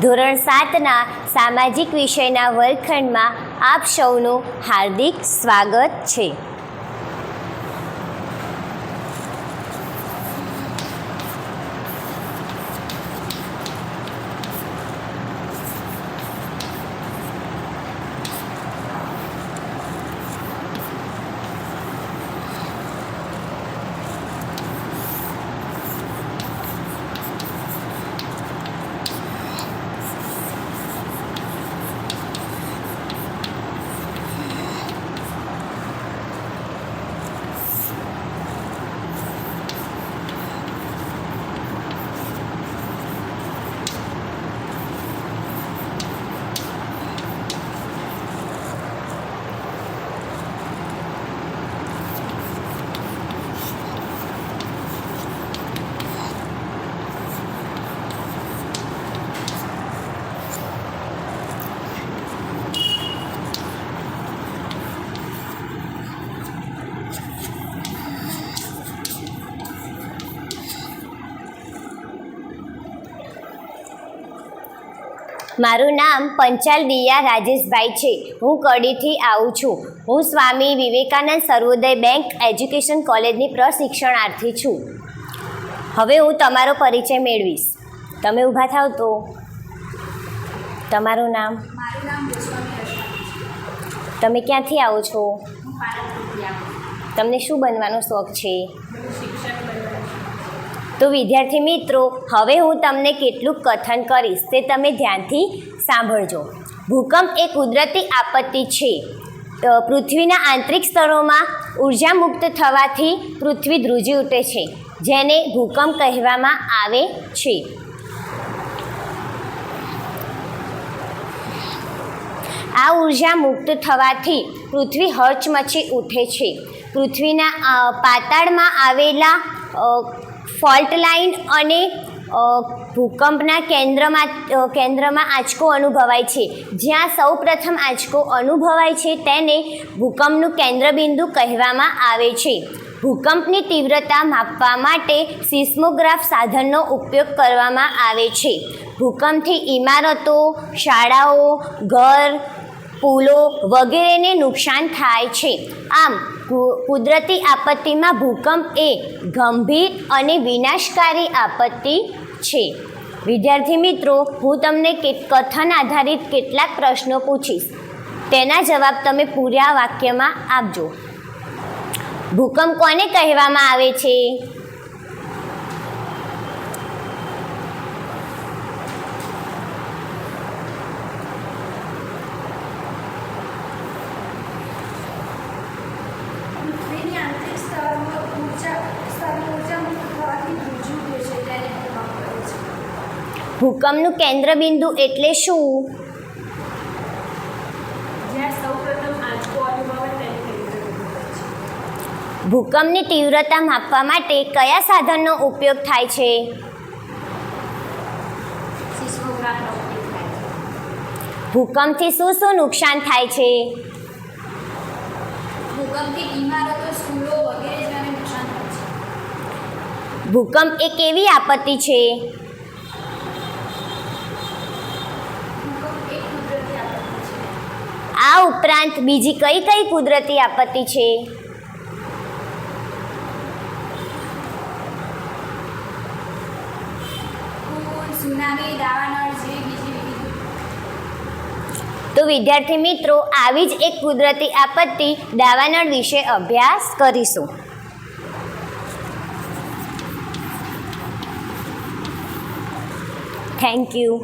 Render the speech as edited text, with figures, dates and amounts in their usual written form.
ધોરણ 7ના સામાજિક વિષયના વર્ગખંડમાં આપ સૌનું હાર્દિક સ્વાગત છે. મારું નામ પંચાલ દિયા રાજેશભાઈ છે. હું કડીથી આવું છું. હું સ્વામી વિવેકાનંદ સર્વોદય બેંક એજ્યુકેશન કોલેજની પ્રશિક્ષણાર્થી છું. હવે હું તમારો પરિચય મેળવીશ. તમે ઊભા થાવ તો તમારું નામ. મારું નામ ગોસ્વામી રશ્મિ. તમે ક્યાંથી આવો છો? હું પાલનપુરથી આવું છું. તમને શું બનવાનો શોખ છે? હું શિક્ષક બનવાનું છું. તો વિદ્યાર્થી મિત્રો, હવે હું તમને કેટલુંક કથન કરીશ તે તમે ધ્યાનથી સાંભળજો. ભૂકંપ એ કુદરતી આપત્તિ છે. પૃથ્વીના આંતરિક સ્તરોમાં ઉર્જા મુક્ત થવાથી પૃથ્વી ધ્રુજી ઉઠે છે, જેને ભૂકંપ કહેવામાં આવે છે. આ ઉર્જા મુક્ત થવાથી પૃથ્વી હચમચી ઉઠે છે. પૃથ્વીના પાતાળમાં આવેલા ફોલ્ટ લાઇન અને ભૂકંપના કેન્દ્રમાં આંચકો અનુભવાય છે. જ્યાં સૌ પ્રથમ આંચકો અનુભવાય છે તેને ભૂકંપનું કેન્દ્રબિંદુ કહેવામાં આવે છે. ભૂકંપની તીવ્રતા માપવા માટે સિસ્મોગ્રાફ સાધનનો ઉપયોગ કરવામાં આવે છે. ભૂકંપથી ઇમારતો, શાળાઓ, ઘર, પુલો વગેરેને નુકસાન થાય છે. આમ કુદરતી આપત્તિમાં ભૂકંપ એ ગંભીર અને વિનાશકારી આપત્તિ છે. વિદ્યાર્થી મિત્રો, હું તમને કથન આધારિત કેટલાક પ્રશ્નો પૂછીશ. તેના જવાબ તમે પૂરા વાક્યમાં આપજો. ભૂકંપ કોને કહેવામાં આવે છે? પૃથ્વીની આંતરિક સ્તરમાં ઉર્જા મુક્ત થવાથી ધ્રુજી ઉઠે છે તેને ભૂકંપ કહે છે. ભૂકંપનું કેન્દ્રબિંદુ એટલે શું? જ્યાં સૌપ્રથમ આંચકો અનુભવાય તેને કેન્દ્રબિંદુ કહે છે. ભૂકંપની તીવ્રતા માપવા માટે કયા સાધનનો ઉપયોગ થાય છે? સિસ્મોગ્રાફનો ઉપયોગ થાય છે. ભૂકંપથી શું શું નુકસાન થાય છે? ભૂકંપથી ઇમારતો, સ્કૂલો વગેરે જેને નુકસાન થાય છે. ભૂકંપ એ કેવી આપત્તિ છે? ભૂકંપ એક કુદરતી આપત્તિ છે. આ ઉપરાંત બીજી કઈ કઈ કુદરતી આપત્તિ છે? પૂર, સુનામી, દાવાનળ જેવી બીજી તો વિદ્યાર્થી મિત્રો, આવી જ એક કુદરતી આપત્તિ દાવાનળ વિશે અભ્યાસ કરીશું. Thank you.